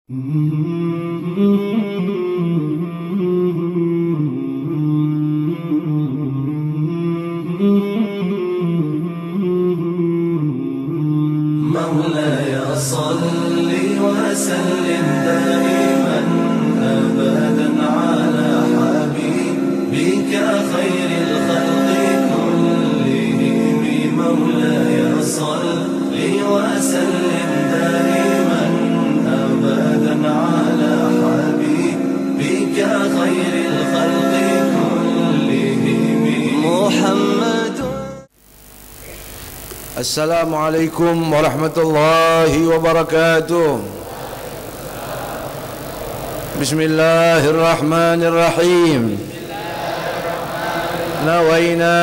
مولاي صل وسلم دائما أبدا على حبيبك خير الخلق كلهم. مولاي صل وسلم دائما أبدا على حبيبك خير الخلق كلهم محمد. Assalamualaikum warahmatullahi wabarakatuh. Bismillahirrahmanirrahim. Nawaina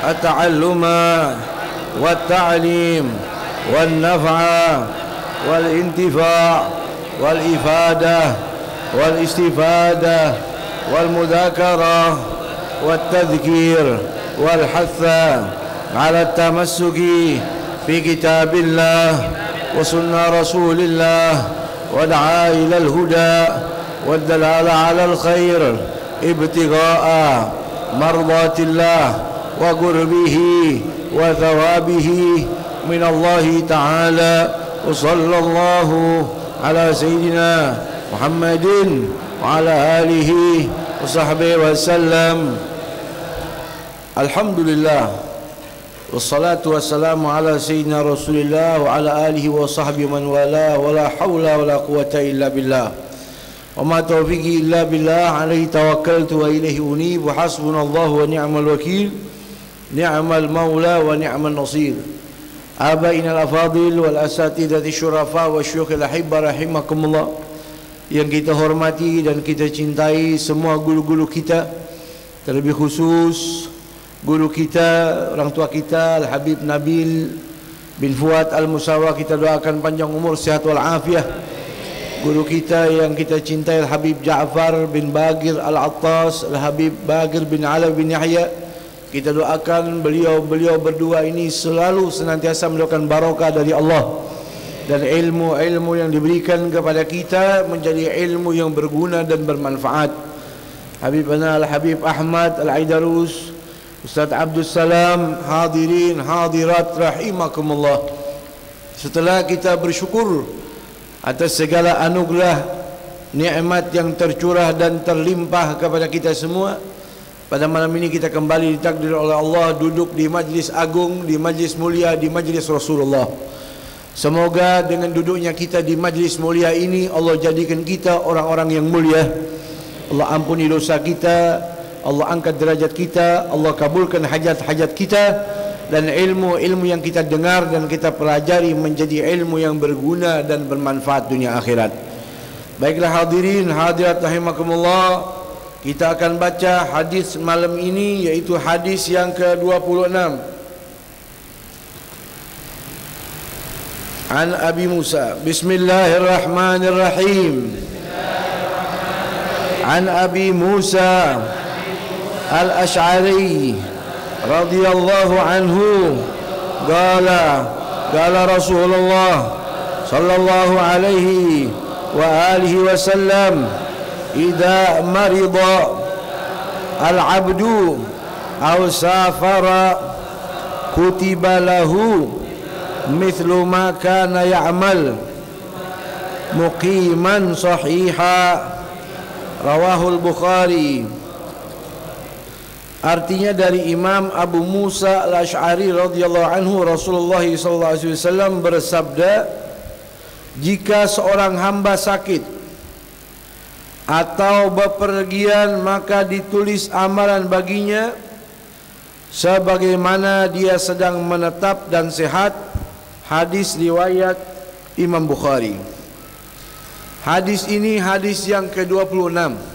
at-ta'alluma wat-ta'lim wan-naf'a wal-intifa' wal-ifadah wal-istifadah wal-mudzakarah wat-tadhkir wal-hatha على التمسك في كتاب الله وسنة رسول الله ودعا إلى الهدى والدلالة على الخير ابتغاء مرضات الله وقربه وثوابه من الله تعالى. وصلى الله على سيدنا محمد وعلى آله وصحبه وسلم. Alhamdulillah, wassalatu wassalamu ala sayyidina Rasulillah wa ala alihi wa sahbihi man wala wala hawla wala quwata illa billah wa ma taufiqi illa billah alaihi tawakkaltu wa ilaihi unib wa hasbunallahu wa ni'mal wakil ni'mal maula wa ni'mal nasir. Abaina al-afadil wal asatidati syurafa wa syuyukh al-ahibba rahimakumullah, yang kita hormati dan kita cintai semua guru-guru kita, terlebih khusus guru kita, orang tua kita Al-Habib Nabil bin Fuad Al-Musawa, kita doakan panjang umur, sehat wal afiah. Guru kita yang kita cintai Al-Habib Ja'far bin Bagir Al-Attas, Al-Habib Bagir bin Ala bin Yahya, kita doakan beliau berdua ini selalu senantiasa mendoakan barokah dari Allah, dan ilmu-ilmu yang diberikan kepada kita menjadi ilmu yang berguna dan bermanfaat. Habibana Al-Habib Ahmad Al-Aidarus, Ustaz Abdul Salam, hadirin hadirat rahimakumullah. Setelah kita bersyukur atas segala anugerah nikmat yang tercurah dan terlimpah kepada kita semua, pada malam ini kita kembali ditakdir oleh Allah duduk di majlis agung, di majlis mulia, di majlis Rasulullah. Semoga dengan duduknya kita di majlis mulia ini, Allah jadikan kita orang-orang yang mulia. Allah ampuni dosa kita, Allah angkat derajat kita, Allah kabulkan hajat-hajat kita, dan ilmu-ilmu yang kita dengar dan kita pelajari menjadi ilmu yang berguna dan bermanfaat dunia akhirat. Baiklah hadirin hadirat rahimakumullah, kita akan baca hadis malam ini, yaitu hadis yang ke-26. An Abi Musa, Bismillahirrahmanirrahim. An Abi Musa Al-Ash'ari radhiyallahu anhu qala Rasulullah sallallahu alaihi wa alihi wasallam, idza marida al-'abdu aw safara kutiba lahu mithlu ma kana ya'mal muqiman sahiha. Rawahul Bukhari. Artinya dari Imam Abu Musa Al-Ash'ari radhiyallahu anhu, Rasulullah sallallahu alaihi wasallam bersabda, jika seorang hamba sakit atau bepergian, maka ditulis amalan baginya sebagaimana dia sedang menetap dan sehat. Hadis riwayat Imam Bukhari. Hadis ini hadis yang ke-26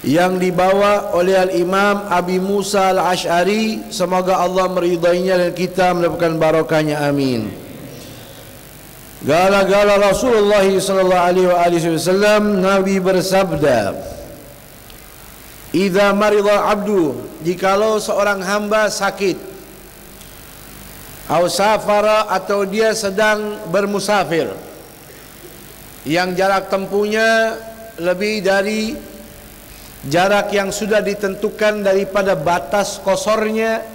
yang dibawa oleh Al-Imam Abi Musa Al-Ash'ari, semoga Allah meridainya dan kita mendapatkan barakahnya, amin. Gala-gala Rasulullah sallallahu alaihi wasallam, Nabi bersabda, idza marida abdu, jikalau seorang hamba sakit, au safara, atau dia sedang bermusafir, yang jarak tempuhnya lebih dari jarak yang sudah ditentukan daripada batas kosornya,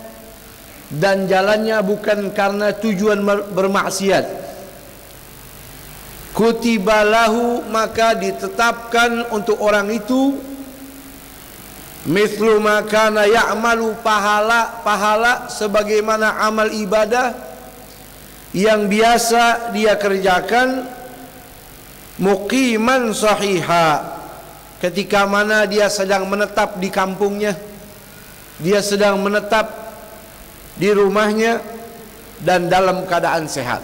dan jalannya bukan karena tujuan bermaksiat, kutiba lahu, maka ditetapkan untuk orang itu mithlu ma kana ya'malu, pahala sebagaimana amal ibadah yang biasa dia kerjakan, muqiman sahiha, ketika mana dia sedang menetap di kampungnya, dia sedang menetap di rumahnya dan dalam keadaan sehat.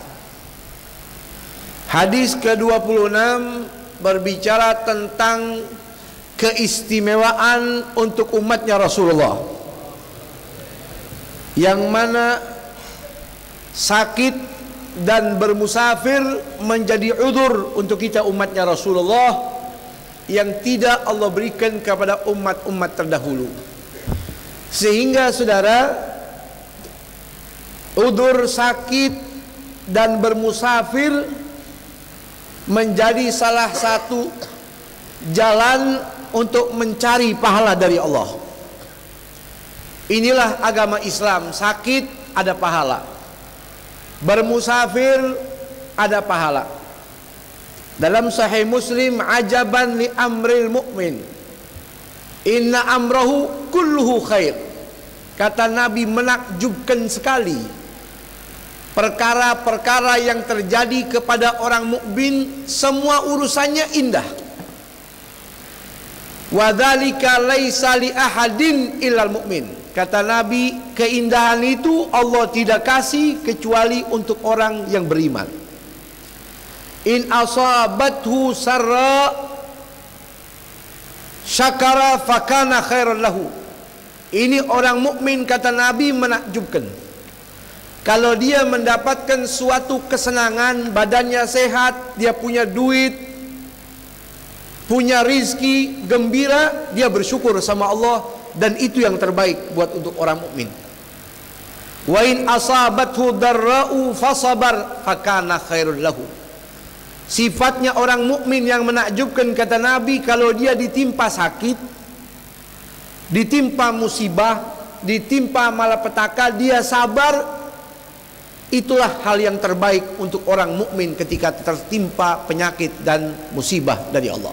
Hadis ke-26 berbicara tentang keistimewaan untuk umatnya Rasulullah, yang mana sakit dan bermusafir menjadi udzur untuk kita umatnya Rasulullah yang tidak Allah berikan kepada umat-umat terdahulu. Sehingga saudara, udzur sakit dan bermusafir menjadi salah satu jalan untuk mencari pahala dari Allah. Inilah agama Islam. Sakit ada pahala, bermusafir ada pahala. Dalam Sahih Muslim, ajaban li amril mu'min, inna amrahu kulluhu khair. Kata Nabi, menakjubkan sekali perkara-perkara yang terjadi kepada orang mukmin, semua urusannya indah. Wa dzalika laisa li ahadin illal mu'min. Kata Nabi, keindahan itu Allah tidak kasih kecuali untuk orang yang beriman. In asabathu sarra syakara fakana khairan lahu. Ini orang mukmin, kata Nabi, menakjubkan. Kalau dia mendapatkan suatu kesenangan, badannya sehat, dia punya duit, punya rizki, gembira, dia bersyukur sama Allah, dan itu yang terbaik buat untuk orang mukmin. Wa in asabathu darra'u fasabar fakana khairul lahu. Sifatnya orang mukmin yang menakjubkan, kata Nabi, kalau dia ditimpa sakit, ditimpa musibah, ditimpa malapetaka, dia sabar. Itulah hal yang terbaik untuk orang mukmin ketika tertimpa penyakit dan musibah dari Allah.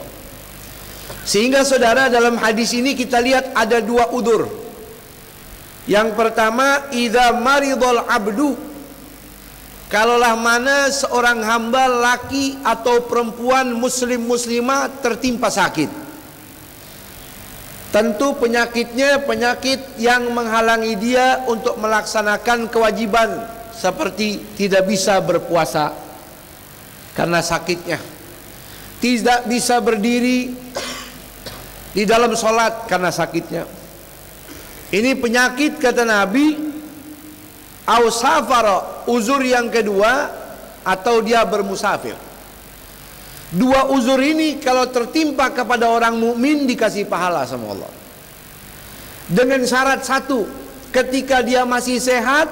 Sehingga saudara, dalam hadis ini kita lihat ada dua udzur. Yang pertama, idza maridul abdu, kalaulah mana seorang hamba laki atau perempuan muslim muslimah tertimpa sakit, tentu penyakitnya penyakit yang menghalangi dia untuk melaksanakan kewajiban, seperti tidak bisa berpuasa karena sakitnya, tidak bisa berdiri di dalam sholat karena sakitnya. Ini penyakit, kata Nabi, au safara, uzur yang kedua, atau dia bermusafir. Dua uzur ini kalau tertimpa kepada orang mukmin dikasih pahala sama Allah, dengan syarat satu, ketika dia masih sehat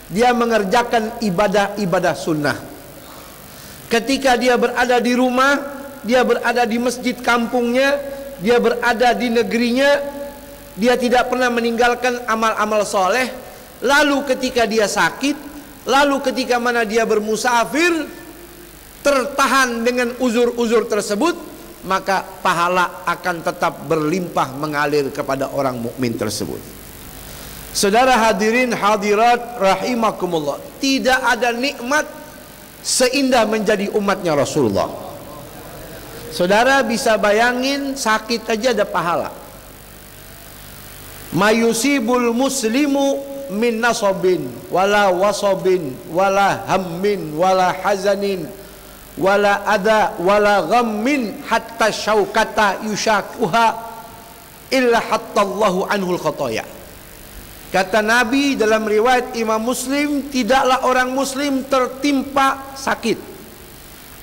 dia mengerjakan ibadah-ibadah sunnah. Ketika dia berada di rumah, dia berada di masjid kampungnya, dia berada di negerinya, dia tidak pernah meninggalkan amal-amal soleh. Lalu ketika dia sakit, lalu ketika mana dia bermusafir, tertahan dengan uzur-uzur tersebut, maka pahala akan tetap berlimpah mengalir kepada orang mukmin tersebut. Saudara hadirin hadirat rahimakumullah, tidak ada nikmat seindah menjadi umatnya Rasulullah. Saudara bisa bayangin, sakit aja ada pahala. Mayusibul muslimu min nasabin wala wasabin wala hammin wala hazanin wala adha wala ghammin hatta syaukata yushakuha illa hattallahu anhul khataya. Kata Nabi dalam riwayat Imam Muslim, tidaklah orang muslim tertimpa sakit,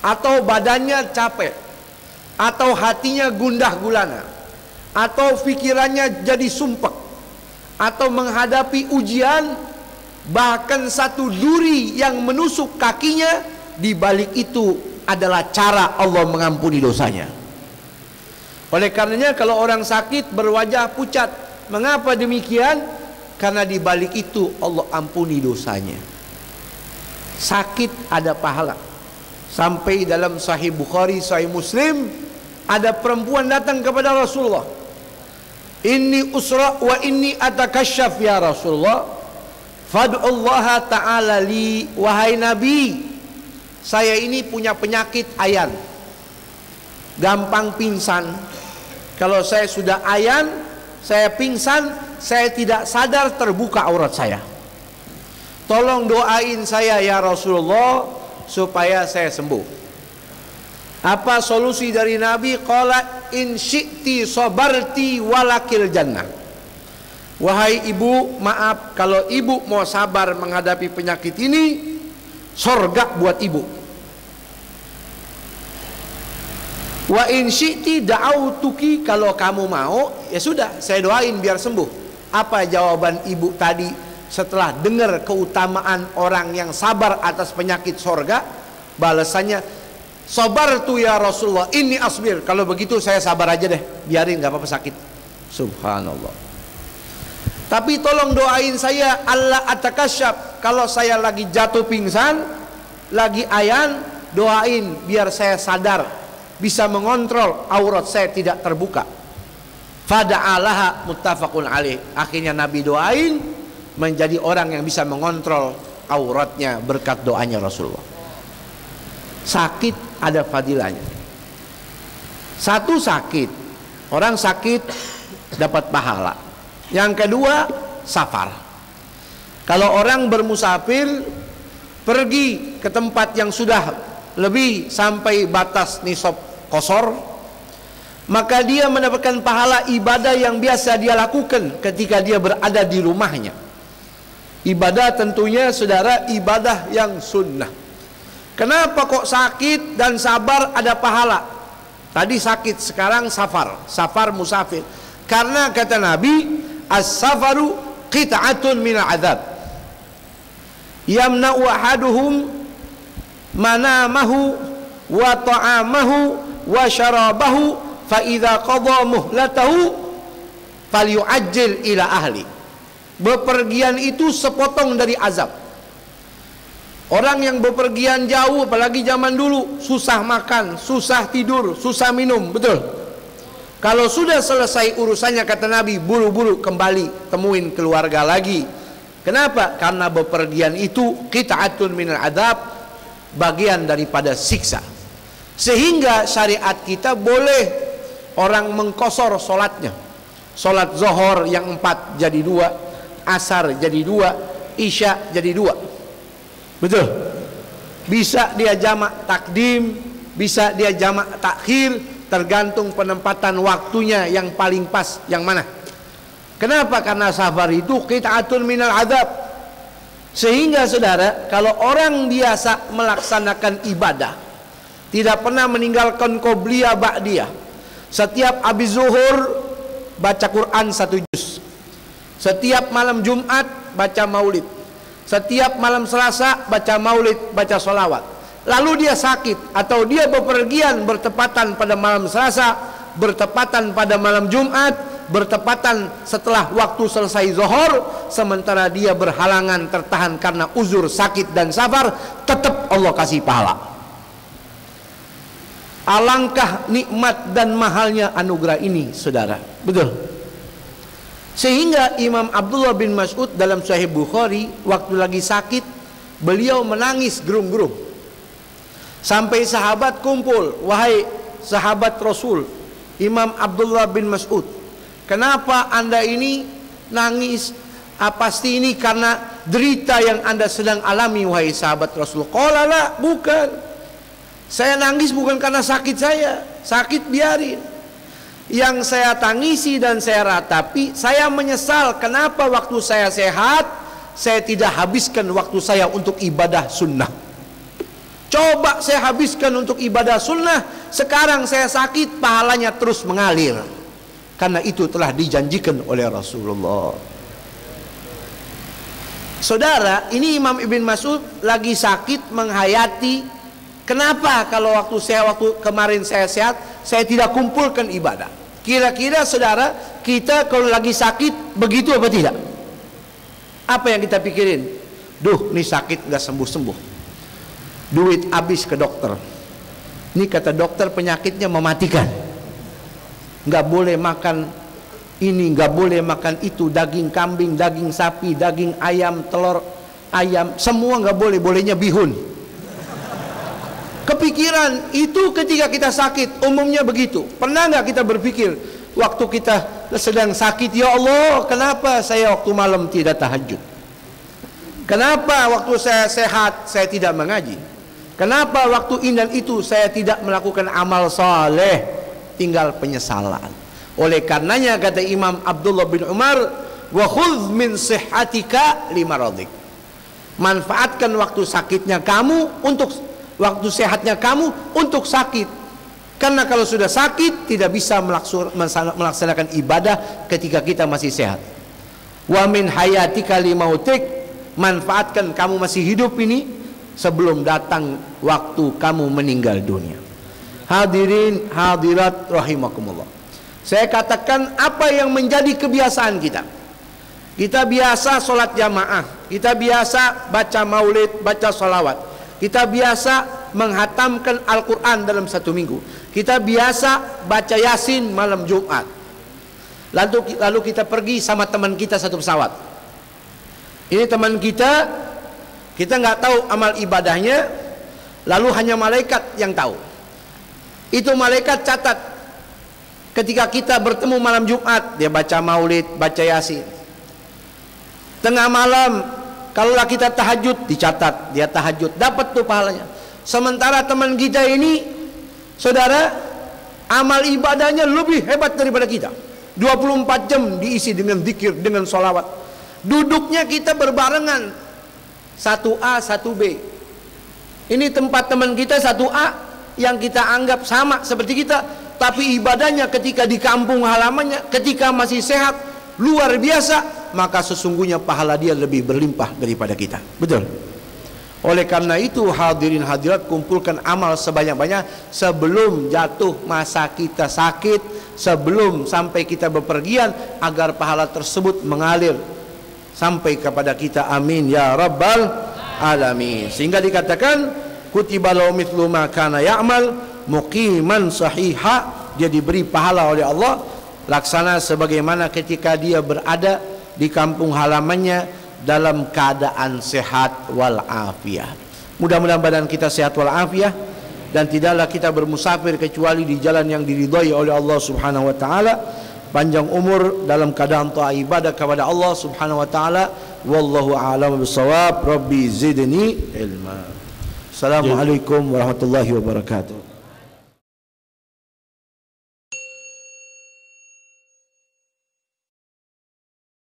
atau badannya capek, atau hatinya gundah gulana, atau pikirannya jadi sumpek, atau menghadapi ujian, bahkan satu duri yang menusuk kakinya, di balik itu adalah cara Allah mengampuni dosanya. Oleh karenanya kalau orang sakit berwajah pucat, mengapa demikian? Karena di balik itu Allah ampuni dosanya. Sakit ada pahala. Sampai dalam Sahih Bukhari, Sahih Muslim, ada perempuan datang kepada Rasulullah. Inni usra wa inni atakasyaf ya Rasulullah. Fad'ullaha ta'ala li. Wahai Nabi, saya ini punya penyakit ayan, gampang pingsan. Kalau saya sudah ayan, saya pingsan, saya tidak sadar terbuka aurat saya. Tolong doain saya ya Rasulullah supaya saya sembuh. Apa solusi dari Nabi? Qala in syi'ti sabarti walakil jannah. Wahai ibu, maaf kalau ibu mau sabar menghadapi penyakit ini, surga buat ibu. Wa in syi'ti da'autuki, kalau kamu mau ya sudah saya doain biar sembuh. Apa jawaban ibu tadi setelah dengar keutamaan orang yang sabar atas penyakit surga? Balasannya, sabartu ya Rasulullah inni asbir. Kalau begitu saya sabar aja deh, biarin gak apa-apa sakit. Subhanallah. Tapi tolong doain saya Allah atakasyaf. Kalau saya lagi jatuh pingsan, lagi ayan, doain biar saya sadar, bisa mengontrol aurat saya tidak terbuka. Fada'alaha muttafaqun alaih. Akhirnya Nabi doain, menjadi orang yang bisa mengontrol auratnya berkat doanya Rasulullah. Sakit ada fadilahnya. Satu, sakit, orang sakit dapat pahala. Yang kedua, safar. Kalau orang bermusafir pergi ke tempat yang sudah lebih sampai batas nisab qasar, maka dia mendapatkan pahala ibadah yang biasa dia lakukan ketika dia berada di rumahnya. Ibadah tentunya saudara, ibadah yang sunnah. Kenapa kok sakit dan sabar ada pahala? Tadi sakit, sekarang safar. Safar musafir. Karena kata Nabi, as-safaru qit'atun minal azab. Yamna'u ahaduhum manamahu wa ta'amahu wa syarabahu fa idza qadha muhlatahu falyu'ajjil ila ahli. Bepergian itu sepotong dari azab. Orang yang bepergian jauh, apalagi zaman dulu, susah makan, susah tidur, susah minum, betul? Kalau sudah selesai urusannya, kata Nabi, buru-buru kembali, temuin keluarga lagi. Kenapa? Karena bepergian itu qit'atun minal adab, bagian daripada siksa. Sehingga syariat kita boleh orang mengkosor solatnya. Solat zuhur yang 4 jadi 2, asar jadi 2, isya jadi 2. Betul? Bisa dia jamak takdim, bisa dia jamak takhir, tergantung penempatan waktunya yang paling pas yang mana. Kenapa? Karena safar itu qit'atun minal adab. Sehingga saudara, kalau orang biasa melaksanakan ibadah, tidak pernah meninggalkan qobliyah ba'diyah, setiap habis zuhur baca Quran 1 juz, setiap malam Jumat baca maulid, setiap malam Selasa baca maulid, baca sholawat. Lalu dia sakit atau dia bepergian bertepatan pada malam Selasa, bertepatan pada malam Jumat, bertepatan setelah waktu selesai zuhur, sementara dia berhalangan tertahan karena uzur sakit dan safar, tetap Allah kasih pahala. Alangkah nikmat dan mahalnya anugerah ini, saudara. Betul? Sehingga Imam Abdullah bin Mas'ud dalam Sahih Bukhari, waktu lagi sakit, beliau menangis gerung-gerung. Sampai sahabat kumpul, wahai sahabat Rasul, Imam Abdullah bin Mas'ud, kenapa anda ini nangis? Pasti ini karena derita yang anda sedang alami, wahai sahabat Rasul. Qala la, bukan. Saya nangis bukan karena sakit saya. Sakit biarin. Yang saya tangisi dan saya ratapi, saya menyesal kenapa waktu saya sehat, saya tidak habiskan waktu saya untuk ibadah sunnah. Coba saya habiskan untuk ibadah sunnah, sekarang saya sakit, pahalanya terus mengalir. Karena itu telah dijanjikan oleh Rasulullah. Saudara, ini Imam Ibn Mas'ud lagi sakit menghayati Kenapa kalau waktu kemarin saya sehat, saya tidak kumpulkan ibadah? Kira-kira saudara, kita kalau lagi sakit begitu apa tidak? Apa yang kita pikirin? Duh, ini sakit nggak sembuh-sembuh. Duit habis ke dokter. Ini kata dokter penyakitnya mematikan. Nggak boleh makan ini, nggak boleh makan itu, daging kambing, daging sapi, daging ayam, telur ayam, semua nggak boleh, bolehnya bihun. Kepikiran itu ketika kita sakit, umumnya begitu. Pernah nggak kita berpikir waktu kita sedang sakit, ya Allah, kenapa saya waktu malam tidak tahajud? Kenapa waktu saya sehat saya tidak mengaji? Kenapa waktu ini dan itu saya tidak melakukan amal saleh? Tinggal penyesalan. Oleh karenanya kata Imam Abdullah bin Umar, wa khudh min sihhatika limaradik. Manfaatkan waktu sakitnya kamu untuk waktu sehatnya kamu untuk sakit. Karena kalau sudah sakit tidak bisa melaksanakan ibadah ketika kita masih sehat. Wa min hayatika limautik, manfaatkan kamu masih hidup ini sebelum datang waktu kamu meninggal dunia. Hadirin hadirat rahimakumullah. Saya katakan apa yang menjadi kebiasaan kita. Kita biasa sholat jamaah, kita biasa baca maulid, baca sholawat, kita biasa menghatamkan Al-Quran dalam satu minggu, kita biasa baca Yasin malam Jumat. Lalu kita pergi sama teman kita satu pesawat. Ini teman kita nggak tahu amal ibadahnya, lalu hanya malaikat yang tahu. Itu malaikat catat ketika kita bertemu malam Jumat, dia baca maulid, baca Yasin. Tengah malam kalaulah kita tahajud, dicatat dia tahajud, dapat tuh pahalanya. Sementara teman kita ini, saudara, amal ibadahnya lebih hebat daripada kita. 24 jam diisi dengan zikir, dengan sholawat. Duduknya kita berbarengan, 1A 1B. Ini tempat teman kita 1A yang kita anggap sama seperti kita, tapi ibadahnya ketika di kampung halamannya, ketika masih sehat, luar biasa, maka sesungguhnya pahala dia lebih berlimpah daripada kita. Betul? Oleh karena itu hadirin hadirat, kumpulkan amal sebanyak-banyak sebelum jatuh masa kita sakit, sebelum sampai kita bepergian, agar pahala tersebut mengalir sampai kepada kita. Amin ya rabbal alamin. Sehingga dikatakan kutiba lahu mithlu ma kana ya'mal muqiman sahiha, dia diberi pahala oleh Allah laksana sebagaimana ketika dia berada di kampung halamannya dalam keadaan sehat wal afiyah. Mudah-mudahan badan kita sehat wal afiyah, dan tidaklah kita bermusafir kecuali di jalan yang diridhai oleh Allah Subhanahu wa taala. Panjang umur dalam keadaan taat ibadah kepada Allah Subhanahu wa taala. Wallahu a'lam bishawab. Rabbi zidni ilma. Assalamualaikum warahmatullahi wabarakatuh.